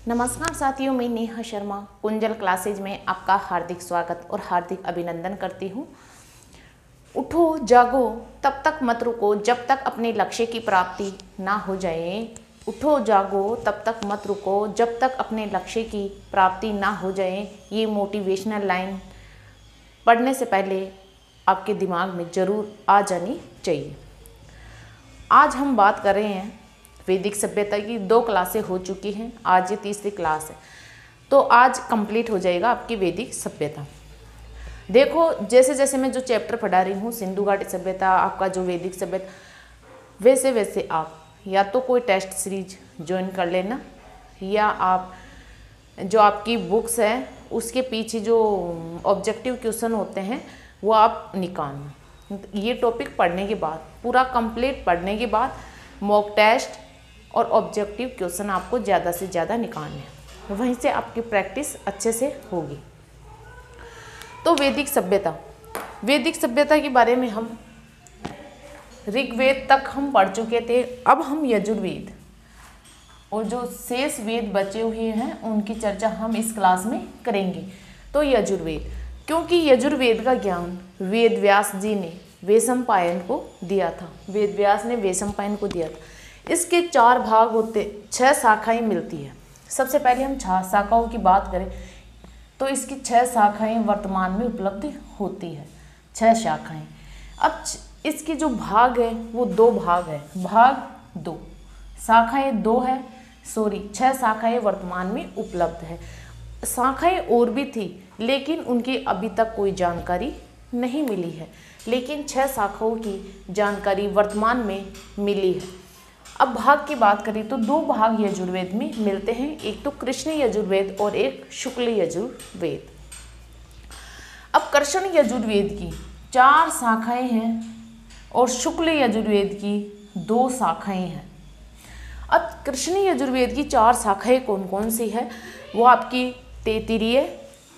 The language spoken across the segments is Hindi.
नमस्कार साथियों, मैं नेहा शर्मा कुंजल क्लासेज में आपका हार्दिक स्वागत और हार्दिक अभिनंदन करती हूँ। उठो जागो तब तक मत रुको जब तक अपने लक्ष्य की प्राप्ति ना हो जाए। उठो जागो तब तक मत रुको जब तक अपने लक्ष्य की प्राप्ति ना हो जाए। ये मोटिवेशनल लाइन पढ़ने से पहले आपके दिमाग में ज़रूर आ जानी चाहिए। आज हम बात कर रहे हैं वैदिक सभ्यता की। 2 क्लासें हो चुकी हैं, आज ये तीसरी क्लास है, तो आज कंप्लीट हो जाएगा आपकी वैदिक सभ्यता। देखो, जैसे जैसे मैं जो चैप्टर पढ़ा रही हूँ, सिंधु घाटी सभ्यता, आपका जो वैदिक सभ्यता, वैसे वैसे आप या तो कोई टेस्ट सीरीज ज्वाइन कर लेना, या आप जो आपकी बुक्स है उसके पीछे जो ऑब्जेक्टिव क्वेश्चन होते हैं वो आप निकालना। ये टॉपिक पढ़ने के बाद, पूरा कंप्लीट पढ़ने के बाद मॉक टेस्ट और ऑब्जेक्टिव क्वेश्चन आपको ज़्यादा से ज़्यादा निकालने हैं, वहीं से आपकी प्रैक्टिस अच्छे से होगी। तो वैदिक सभ्यता के बारे में हम ऋग्वेद तक हम पढ़ चुके थे। अब हम यजुर्वेद और जो शेष वेद बचे हुए हैं उनकी चर्चा हम इस क्लास में करेंगे। तो यजुर्वेद, क्योंकि यजुर्वेद का ज्ञान वेद व्यास जी ने वैशंपायन को दिया था। वेद व्यास ने वैशंपायन को दिया था। इसके 4 भाग होते, 6 शाखाएं मिलती है। सबसे पहले हम 6 शाखाओं की बात करें तो इसकी 6 शाखाएं वर्तमान में उपलब्ध होती है। 6 शाखाएं। अब इसके जो भाग है वो 2 भाग है। भाग 2, शाखाएं 2 है, 6 शाखाएं वर्तमान में उपलब्ध है। शाखाएं और भी थी लेकिन उनकी अभी तक कोई जानकारी नहीं मिली है, लेकिन 6 शाखाओं की जानकारी वर्तमान में मिली है। अब भाग की बात करें तो 2 भाग यजुर्वेद में मिलते हैं, एक तो कृष्ण यजुर्वेद और एक शुक्ल यजुर्वेद। अब कृष्ण यजुर्वेद की 4 शाखाएं हैं और शुक्ल यजुर्वेद की 2 शाखाएं हैं। अब कृष्ण यजुर्वेद की 4 शाखाएं कौन कौन सी है? वो आपकी तैत्तिरीय,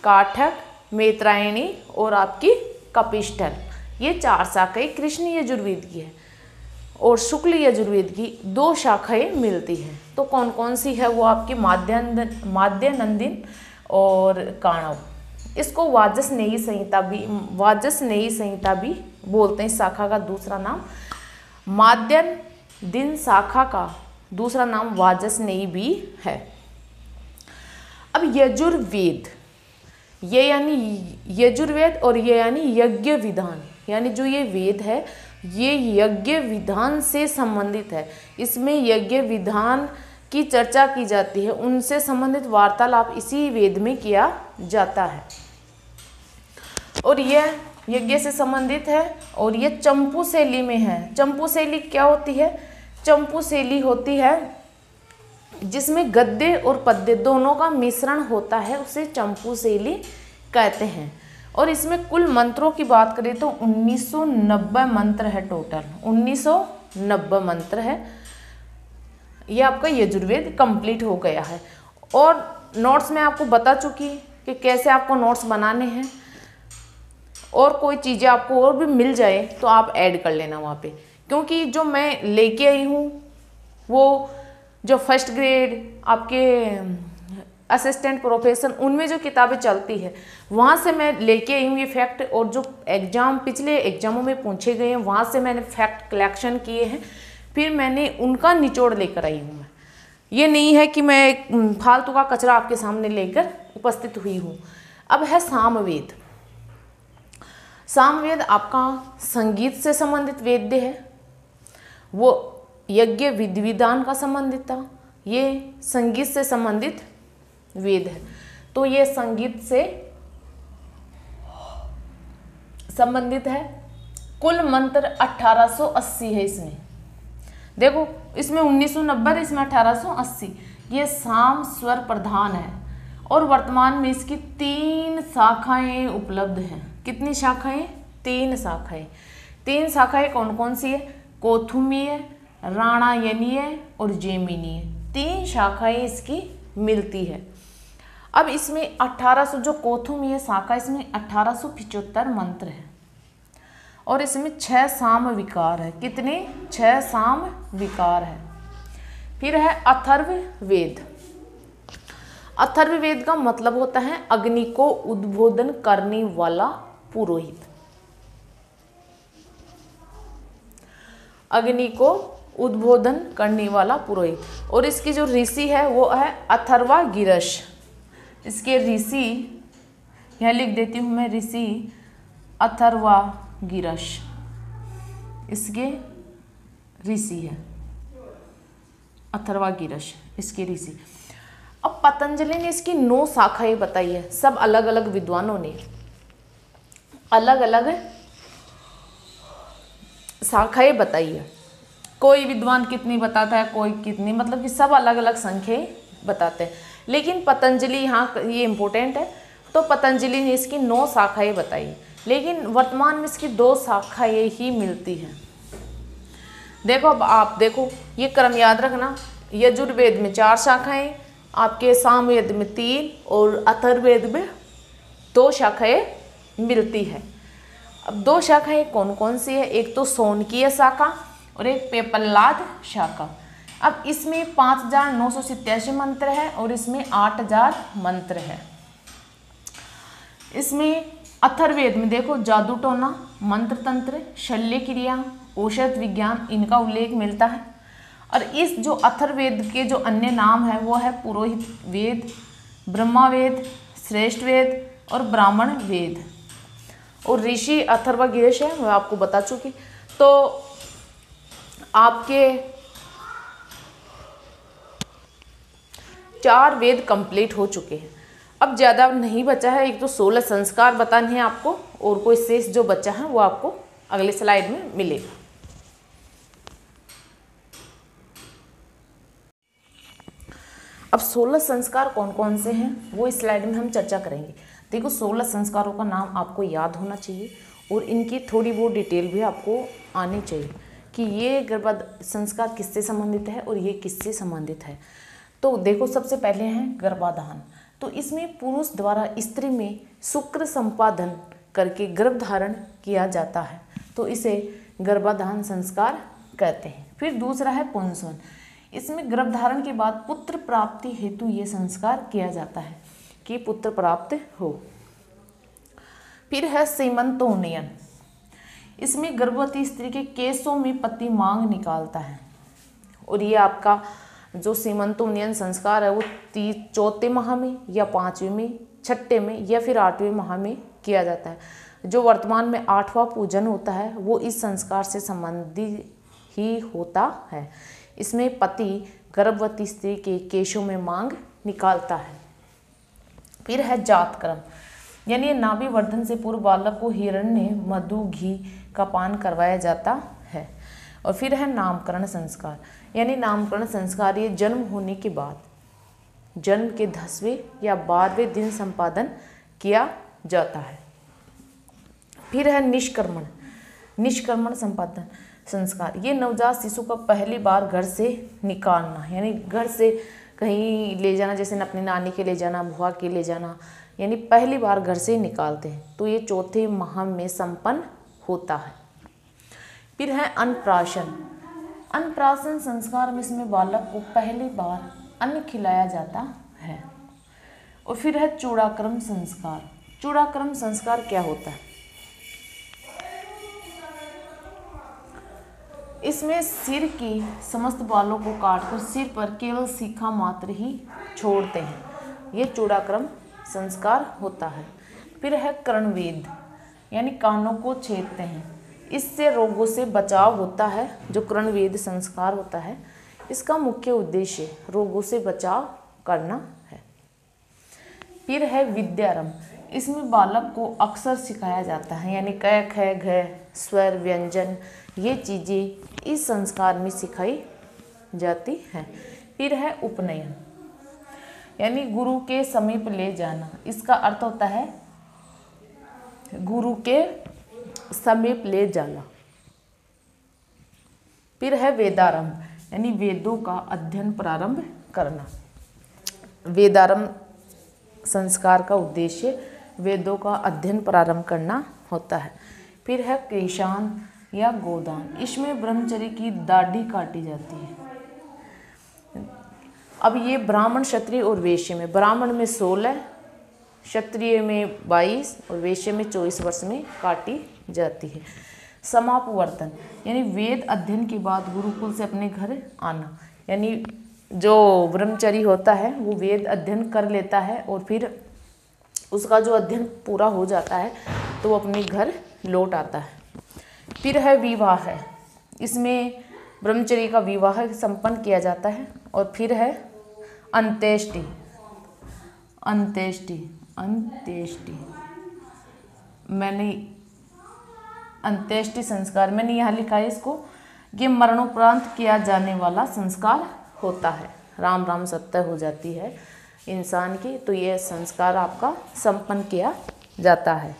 काठक, मैत्रायणी और आपकी कपिष्ठल, ये 4 शाखाएं कृष्ण यजुर्वेद की है। और शुक्ल यजुर्वेद की 2 शाखाएं मिलती हैं। तो कौन कौन सी है? वो आपकी माद्यानंदिन और काणव। इसको वाजसनेयी संहिता भी बोलते हैं। शाखा का दूसरा नाम माद्यानंदिन, शाखा का दूसरा नाम वाजसनेयी भी है। अब यजुर्वेद, ये यानी यजुर्वेद और ये यानी यज्ञ विधान, यानी जो ये वेद है ये यज्ञ विधान से संबंधित है। इसमें यज्ञ विधान की चर्चा की जाती है, उनसे संबंधित वार्तालाप इसी वेद में किया जाता है। और यह यज्ञ से संबंधित है और ये चंपू शैली में है। चंपू शैली क्या होती है? चंपू शैली होती है जिसमें गद्य और पद्य दोनों का मिश्रण होता है, उसे चंपू शैली कहते हैं। और इसमें कुल मंत्रों की बात करें तो 1990 मंत्र है। टोटल 1990 मंत्र है। ये आपका यजुर्वेद कंप्लीट हो गया है। और नोट्स में आपको बता चुकी कि कैसे आपको नोट्स बनाने हैं, और कोई चीज़ें आपको और भी मिल जाए तो आप ऐड कर लेना वहाँ पे, क्योंकि जो मैं लेके आई हूँ वो जो फर्स्ट ग्रेड आपके असिस्टेंट प्रोफेशन उनमें जो किताबें चलती है वहाँ से मैं लेके आई हूँ ये फैक्ट, और जो एग्ज़ाम पिछले एग्ज़ामों में पूछे गए हैं वहाँ से मैंने फैक्ट कलेक्शन किए हैं, फिर मैंने उनका निचोड़ लेकर आई हूँ। मैं ये नहीं है कि मैं फालतू का कचरा आपके सामने लेकर उपस्थित हुई हूँ। अब है सामवेद। सामवेद आपका संगीत से संबंधित वेद्य है। वो यज्ञ विधि विधान का संबंधित था, ये संगीत से संबंधित वेद है। तो ये संगीत से संबंधित है। कुल मंत्र 1880 है इसमें। देखो, इसमें 1990, इसमें 1880। ये साम स्वर प्रधान है और वर्तमान में इसकी 3 शाखाएं उपलब्ध हैं। कितनी शाखाएं? 3 शाखाएं। 3 शाखाएं कौन कौन सी है? कोथुमीय, राणायनीय और जैमिनीय। 3 शाखाएं इसकी मिलती है। अब इसमें 1800 जो कोथुमीय शाखा, इसमें 1875 मंत्र है और इसमें 6 साम विकार है। कितने? 6 साम विकार है। फिर है अथर्व वेद। अथर्ववेद का मतलब होता है अग्नि को उद्बोधन करने वाला पुरोहित। अग्नि को उद्बोधन करने वाला पुरोहित। और इसकी जो ऋषि है वो है अथर्वागिरस। इसके ऋषि यह लिख देती हूँ मैं, ऋषि अथर्वागिरस इसके ऋषि है, अथर्वागिरस इसके ऋषि। अब पतंजलि ने इसकी 9 शाखाएं बताई है। सब अलग अलग विद्वानों ने अलग अलग शाखाएं बताई है। कोई विद्वान कितनी बताता है, कोई कितनी, मतलब कि सब अलग अलग संख्याएं बताते हैं। लेकिन पतंजलि, यहाँ ये इम्पोर्टेंट है, तो पतंजलि ने इसकी 9 शाखाएं बताई, लेकिन वर्तमान में इसकी 2 शाखाएं ही मिलती हैं। देखो, अब आप देखो, ये क्रम याद रखना। यजुर्वेद में 4 शाखाएं, आपके सामवेद में 3 और अथर्ववेद में 2 शाखाएं मिलती है। अब 2 शाखाएं कौन कौन सी है? एक तो शौनकीय शाखा और एक पेपल्लाद शाखा। अब इसमें 5987 मंत्र है और इसमें 8000 मंत्र है। इसमें अथर्ववेद में देखो जादू टोना, मंत्र तंत्र, शल्य क्रिया, औषध विज्ञान, इनका उल्लेख मिलता है। और इस जो अथर्ववेद के जो अन्य नाम है वो है पुरोहित वेद, ब्रह्मा वेद, श्रेष्ठ वेद और ब्राह्मण वेद। और ऋषि अथर्वागिरस है, मैं आपको बता चुकी। तो आपके 4 वेद कंप्लीट हो चुके हैं। अब ज़्यादा नहीं बचा है। एक तो 16 संस्कार बताने हैं आपको, और कोई शेष जो बचा है वो आपको अगले स्लाइड में मिलेगा। अब 16 संस्कार कौन कौन से हैं वो इस स्लाइड में हम चर्चा करेंगे। देखो, 16 संस्कारों का नाम आपको याद होना चाहिए और इनकी थोड़ी बहुत डिटेल भी आपको आनी चाहिए कि ये गर्भाधान संस्कार किससे संबंधित है और ये किससे संबंधित है। तो देखो, सबसे पहले हैं गर्भाधान। तो इसमें पुरुष द्वारा स्त्री में शुक्र संपादन करके गर्भधारण किया जाता है, तो इसे गर्भाधान संस्कार कहते हैं। फिर दूसरा है पुंसवन। इसमें गर्भधारण के बाद पुत्र प्राप्ति हेतु ये संस्कार किया जाता है कि पुत्र प्राप्त हो। फिर है सीमंतोन्नयन। इसमें गर्भवती स्त्री के केशों में पति मांग निकालता है, और ये आपका जो सीमंतोन्नयन संस्कार है वो 4वें माह में या 5वें में, 6ठे में या फिर 8वें माह में किया जाता है। जो वर्तमान में 8वां पूजन होता है वो इस संस्कार से संबंधित ही होता है। इसमें पति गर्भवती स्त्री के केशों में मांग निकालता है। फिर है जातकर्म, यानी नाभि वर्धन से पूर्व बालक को हिरण्य मधु घी का पान करवाया जाता है। और फिर है नामकरण संस्कार, यानी नामकरण संस्कार ये जन्म होने के बाद जन्म के 10वें या 12वें दिन संपादन किया जाता है। फिर है निष्क्रमण। निष्क्रमण संपादन संस्कार, ये नवजात शिशु का पहली बार घर से निकालना, यानी घर से कहीं ले जाना, जैसे अपनी नानी के ले जाना, बुआ के ले जाना, यानी पहली बार घर से निकालते हैं। तो ये 4थे माह में संपन्न होता है। फिर है अन्नप्राशन। अन्नप्राशन संस्कार में इसमें बालक को पहली बार अन्न खिलाया जाता है। और फिर है चूड़ाक्रम संस्कार। चूड़ाक्रम संस्कार क्या होता है? इसमें सिर की समस्त बालों को काटकर सिर पर केवल शिखा मात्र ही छोड़ते हैं, ये चूड़ाक्रम संस्कार होता है। फिर है कर्णवेद, यानी कानों को छेदते हैं, इससे रोगों से बचाव होता है। जो कर्णवेद संस्कार होता है इसका मुख्य उद्देश्य रोगों से बचाव करना है। फिर है विद्यारंभ। इसमें बालक को अक्षर सिखाया जाता है, यानी क ख घ स्वर व्यंजन ये चीज़ें इस संस्कार में सिखाई जाती हैं। फिर है उपनयन, यानी गुरु के समीप ले जाना, इसका अर्थ होता है गुरु के समीप ले जाना। फिर है वेदारंभ, यानी वेदों का अध्ययन प्रारंभ करना। वेदारंभ संस्कार का उद्देश्य वेदों का अध्ययन प्रारंभ करना होता है। फिर है केशान या गोदान, इसमें ब्रह्मचर्य की दाढ़ी काटी जाती है। अब ये ब्राह्मण, क्षत्रिय और वैश्य में, ब्राह्मण में 16, क्षत्रिय में 22 और वैश्य में 24 वर्ष में काटी जाती है। समापवर्तन यानी वेद अध्ययन के बाद गुरुकुल से अपने घर आना, यानी जो ब्रह्मचारी होता है वो वेद अध्ययन कर लेता है और फिर उसका जो अध्ययन पूरा हो जाता है तो वो अपने घर लौट आता है। फिर है विवाह है, इसमें ब्रह्मचर्य का विवाह संपन्न किया जाता है। और फिर है अंत्येष्टि, अंत्येष्टि अंत्येष्टि मैंने अंत्येष्टि संस्कार मैंने यहाँ लिखा है इसको, ये मरणोपरांत किया जाने वाला संस्कार होता है। राम राम सत्य हो जाती है इंसान की, तो ये संस्कार आपका संपन्न किया जाता है।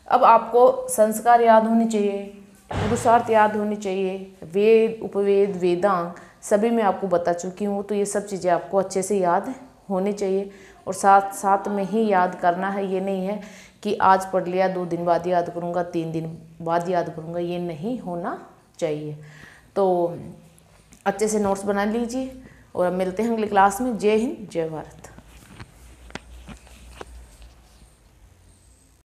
अब आपको संस्कार याद होने चाहिए, पुरुषार्थ याद होनी चाहिए, वेद, उपवेद, वेदांग सभी मैं आपको बता चुकी हूँ, तो ये सब चीज़ें आपको अच्छे से याद होनी चाहिए। और साथ साथ में ही याद करना है, ये नहीं है कि आज पढ़ लिया 2 दिन बाद याद करूँगा, 3 दिन बाद याद करूँगा, ये नहीं होना चाहिए। तो अच्छे से नोट्स बना लीजिए और अब मिलते हैं अगली क्लास में। जय हिंद, जय भारत।